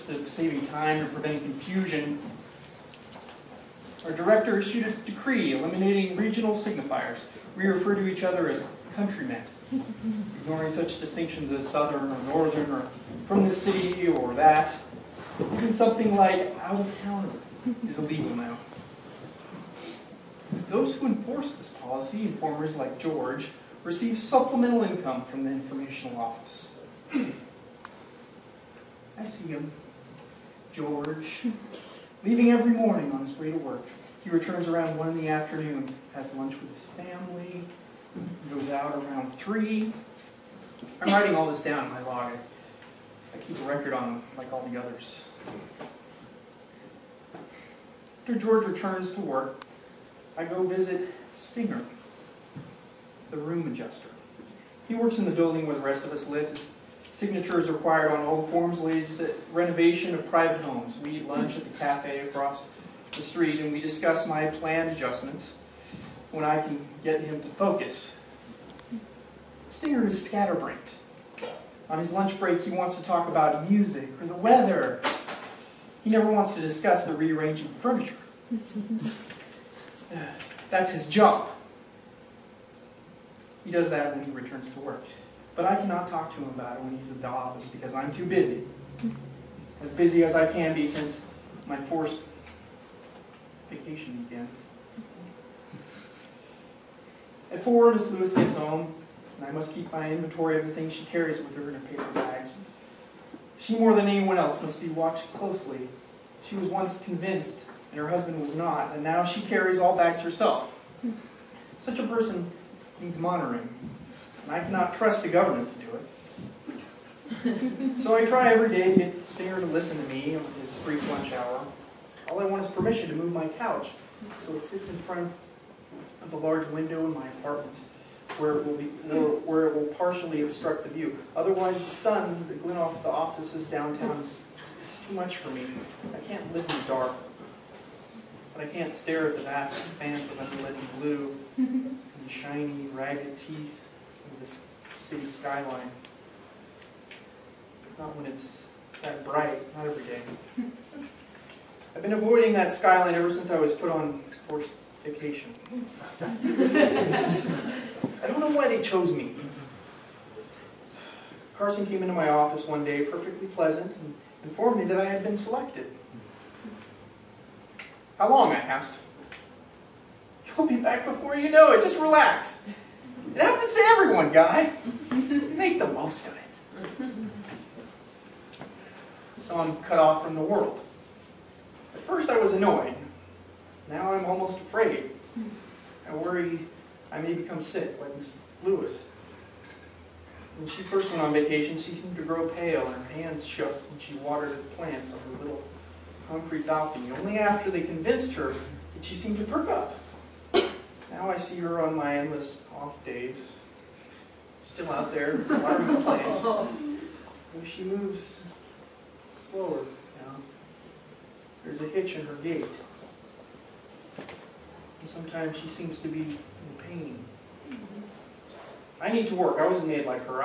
interest of saving time and preventing confusion, our director issued a decree eliminating regional signifiers. We refer to each other as countrymen, ignoring such distinctions as southern or northern or from this city or that. Even something like out of town is illegal now. Those who enforce this policy, informers like George, receive supplemental income from the informational office. I see him, George, leaving every morning on his way to work. He returns around 1 in the afternoon, has lunch with his family, goes out around 3. I'm writing all this down in my log. I keep a record on him like all the others. After George returns to work, I go visit Stinger, the room adjuster. He works in the building where the rest of us live. His signature is required on all the forms related to the renovation of private homes. We eat lunch at the cafe across the street, and we discuss my planned adjustments when I can get him to focus. Stinger is scatterbrained. On his lunch break, he wants to talk about music or the weather. He never wants to discuss the rearranging of furniture. That's his job. He does that when he returns to work. But I cannot talk to him about it when he's at the office because I'm too busy. As busy as I can be since my forced vacation began. At 4, Miss Lewis gets home, and I must keep my inventory of the things she carries with her in her paper bags. She, more than anyone else, must be watched closely. She was once convinced, and her husband was not, and now she carries all bags herself. Such a person needs monitoring, and I cannot trust the government to do it. So I try every day to get Stinger to listen to me on his brief lunch hour. All I want is permission to move my couch so it sits in front of the large window in my apartment, where it will partially obstruct the view. Otherwise, the sun that glint off the offices downtown is too much for me. I can't live in the dark. But I can't stare at the vast expanse of unleaded blue and the shiny, ragged teeth of the city skyline. Not when it's that bright, not every day. I've been avoiding that skyline ever since I was put on forced vacation. I don't know why they chose me. Carson came into my office one day, perfectly pleasant, and informed me that I had been selected. How long? I asked. You'll be back before you know it. Just relax. It happens to everyone, Guy. Make the most of it. So I'm cut off from the world. At first I was annoyed. Now I'm almost afraid. I worry I may become sick like Miss Lewis. When she first went on vacation, she seemed to grow pale and her hands shook when she watered the plants on her little concrete balcony. Only after they convinced her did she seem to perk up. Now I see her on my endless off days, still out there watering the plants. When she moves slower now, there's a hitch in her gait. And sometimes she seems to be in pain. I need to work. I wasn't made like her.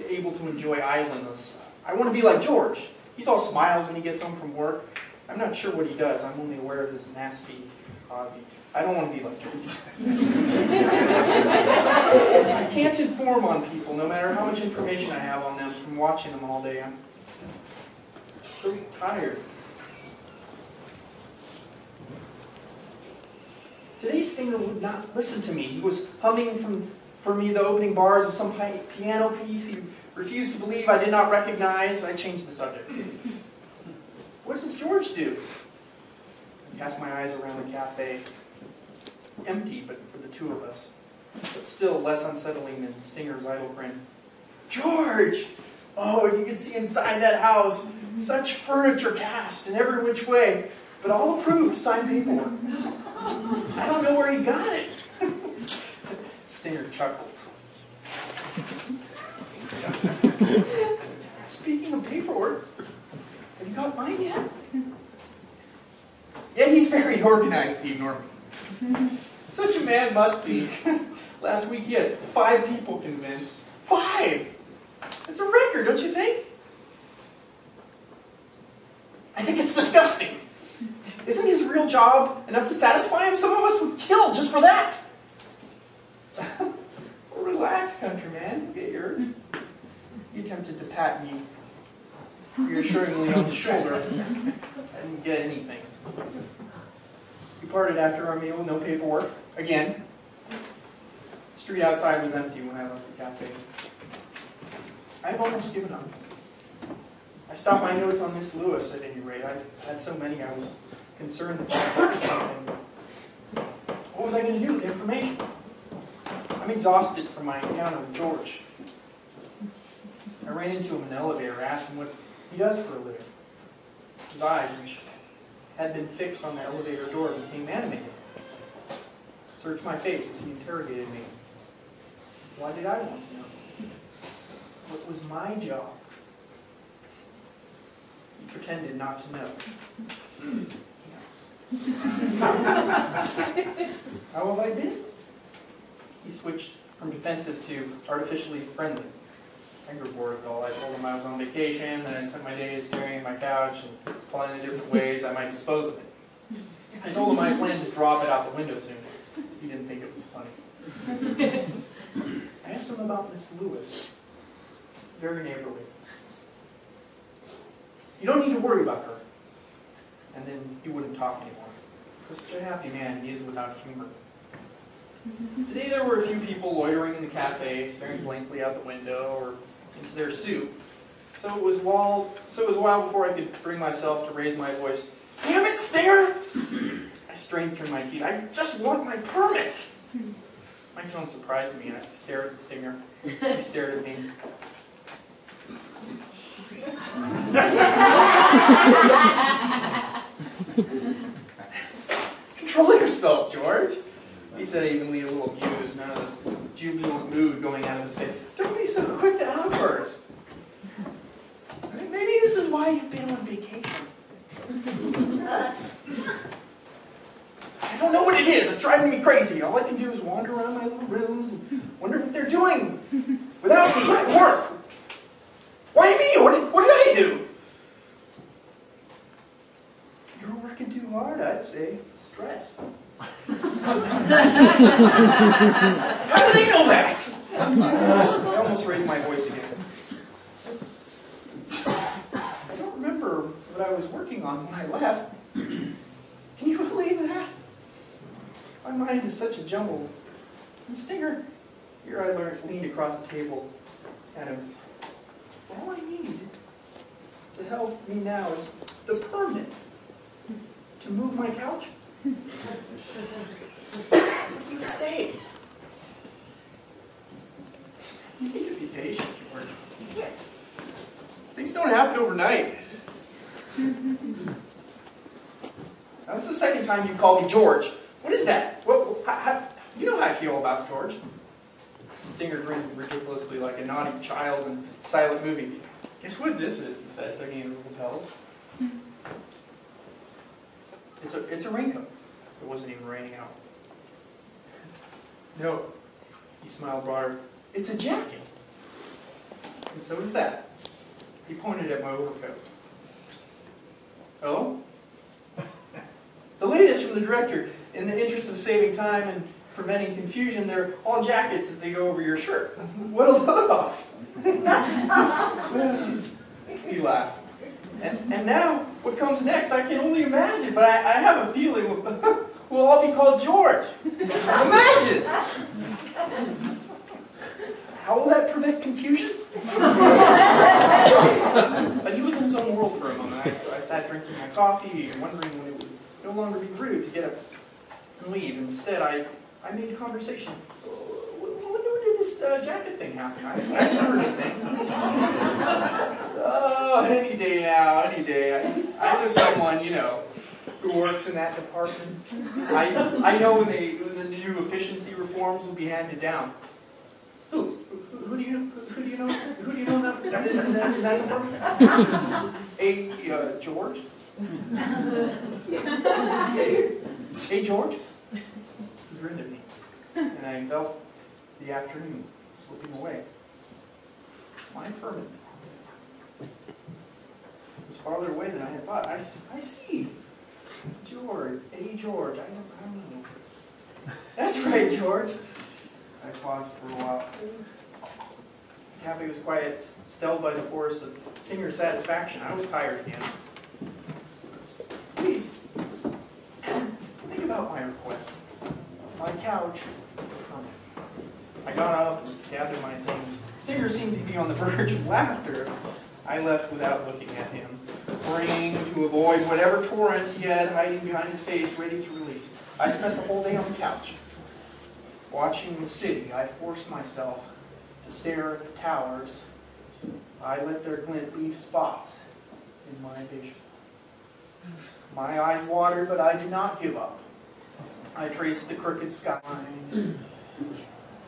Able to enjoy idleness. I want to be like George. He's all smiles when he gets home from work. I'm not sure what he does. I'm only aware of his nasty hobby. I don't want to be like George. I can't inform on people, no matter how much information I have on them from watching them all day. I'm so tired. Today Stinger would not listen to me. He was humming for me the opening bars of some piano piece he refused to believe I did not recognize. I changed the subject. What does George do? I cast my eyes around the cafe. Empty, but for the two of us. But still less unsettling than Stinger's idle grin. George! Oh, if you could see inside that house. Such furniture cast in every which way. But all approved, signed paperwork. I don't know where he got it. Stinger chuckles. Speaking of paperwork, have you got mine yet? Yeah, he's very organized, he ignored me. Such a man must be. Last week he had 5 people convinced. 5! That's a record, don't you think? disgusting. Isn't his real job enough to satisfy him? Some of us would kill just for that. Well, relax, countryman. You get yours. He attempted to pat me reassuringly on the shoulder. I didn't get anything. We parted after our meal, no paperwork. Again. The street outside was empty when I left the cafe. I have almost given up. I stopped my notes on Miss Lewis at any rate. I had so many I was concerned that she was up to something. What was I going to do with the information? I'm exhausted from my encounter with George. I ran into him in the elevator, asked him what he does for a living. His eyes, which had been fixed on the elevator door, became animated. Searched my face as he interrogated me. Why did I want to know? What was my job? He pretended not to know. How have I been? He switched from defensive to artificially friendly. I grew bored of it all. I told him I was on vacation, and I spent my days staring at my couch and plotting the different ways I might dispose of it. I told him I planned to drop it out the window soon. He didn't think it was funny. I asked him about Miss Lewis. Very neighborly. You don't need to worry about her. And then he wouldn't talk anymore. Such a happy man, he is without humor. Today there were a few people loitering in the cafe, staring blankly out the window or into their soup. So it was a while before I could bring myself to raise my voice. Damn it, Stinger! I strained through my teeth. I just want my permit! My tone surprised me, and I stared at Stinger. He stared at me. Control yourself, George, he said evenly, a little amused, none of this jubilant mood going out of his face. Don't be so quick to outburst. Maybe this is why you've been on vacation. I don't know what it is. It's driving me crazy. All I can do is wander around my little rooms and wonder what they're doing without me at work. Why me? What did I do? You're working too hard, I'd say. Stress. How do they know that? I almost raised my voice again. I don't remember what I was working on when I left. Can you believe that? My mind is such a jumble. And Stinger, here I leaned across the table at him. All I need to help me now is the permit to move my couch. What do you say? You need to be patient, George. Things don't happen overnight. That was the second time you called me George. What is that? You know how I feel about George. Stinger grinned ridiculously like a naughty child in a silent movie. Guess what this is, he said, tugging at his lapels. It's a raincoat. It wasn't even raining out. No, he smiled broader. It's a jacket. And so is that. He pointed at my overcoat. Oh? The latest from the director. In the interest of saving time and preventing confusion, they're all jackets as they go over your shirt. What'll look off? He laughed. And now, what comes next, I can only imagine, but I have a feeling we'll all be called George. Imagine! How will that prevent confusion? But he was in his own world for a moment. I sat drinking my coffee, wondering when it would no longer be rude to get up and leave. Instead, I made conversation. When did this jacket thing happen? I haven't heard anything. Oh, any day now, any day. I know someone, you know, who works in that department. I know when the new efficiency reforms will be handed down. Who do you know? Who do you know in that department? George? Hey, George? He grinned at me, and I felt the afternoon slipping away. My permit was far farther away than I had thought. I see. George. Eddie George. I don't know. That's right, George. I paused for a while. The cafe was quiet, stilled by the force of singer satisfaction. I was tired again. Please, think about my request. My couch. I got up and gathered my things. Stinger seemed to be on the verge of laughter. I left without looking at him, praying to avoid whatever torrent he had hiding behind his face, ready to release. I spent the whole day on the couch. Watching the city, I forced myself to stare at the towers. I let their glint leave spots in my vision. My eyes watered, but I did not give up. I traced the crooked skyline,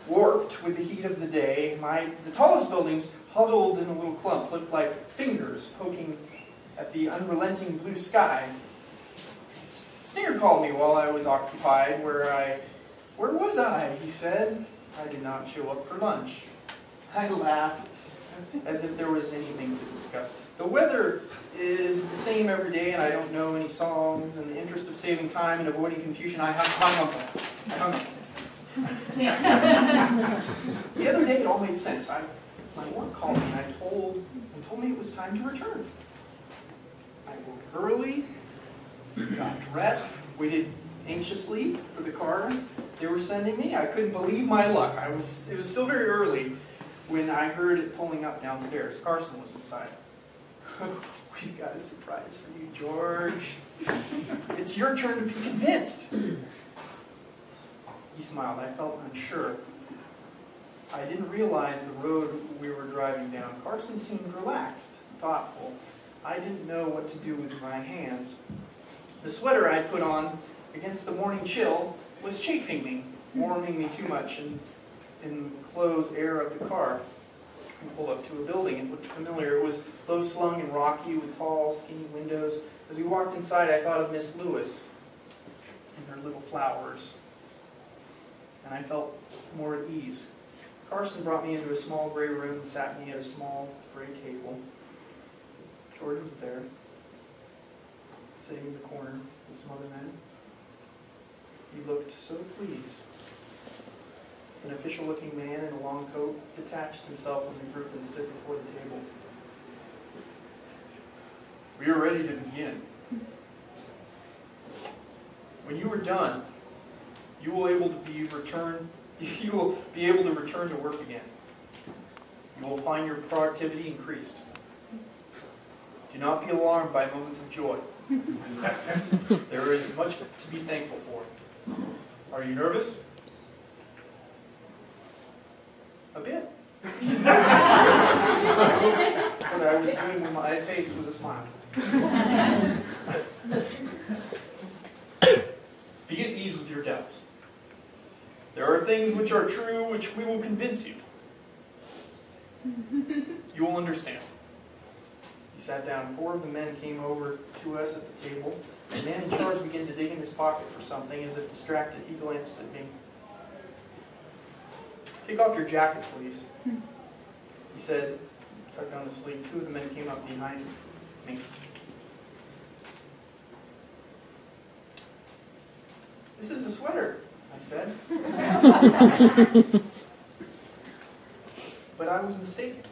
warped with the heat of the day. The tallest buildings, huddled in a little clump, looked like fingers poking at the unrelenting blue sky. Stinger called me while I was occupied. Where was I? He said. I did not show up for lunch. I laughed, as if there was anything to discuss. The weather is the same every day, and I don't know any songs. In the interest of saving time and avoiding confusion, I hung up. The other day, it all made sense. My work called me, and told me it was time to return. I woke early, got dressed, waited anxiously for the car they were sending me. I couldn't believe my luck. It was still very early when I heard it pulling up downstairs. Carson was inside. We've got a surprise for you, George. It's your turn to be convinced. He smiled. I felt unsure. I didn't realize the road we were driving down. Carson seemed relaxed, thoughtful. I didn't know what to do with my hands. The sweater I put on against the morning chill was chafing me, warming me too much in the closed air of the car. We pulled up to a building. It looked familiar. It was low-slung and rocky with tall, skinny windows. As we walked inside, I thought of Miss Lewis and her little flowers, and I felt more at ease. Carson brought me into a small gray room and sat me at a small gray table. George was there, sitting in the corner with some other men. He looked so pleased. An official-looking man in a long coat detached himself from the group and stood before the table. We are ready to begin. When you are done, you will be able to return to work again. You will find your productivity increased. Do not be alarmed by moments of joy. There is much to be thankful for. Are you nervous? A bit. What I was doing with my face was a smile. Be at ease with your doubts. There are things which are true which we will convince you. You will understand. He sat down. 4 of the men came over to us at the table. The man in charge began to dig in his pocket for something. As if distracted, he glanced at me. Take off your jacket, please. He said, tucked down the sleeve. 2 of the men came up behind me. This is a sweater, I said. But I was mistaken.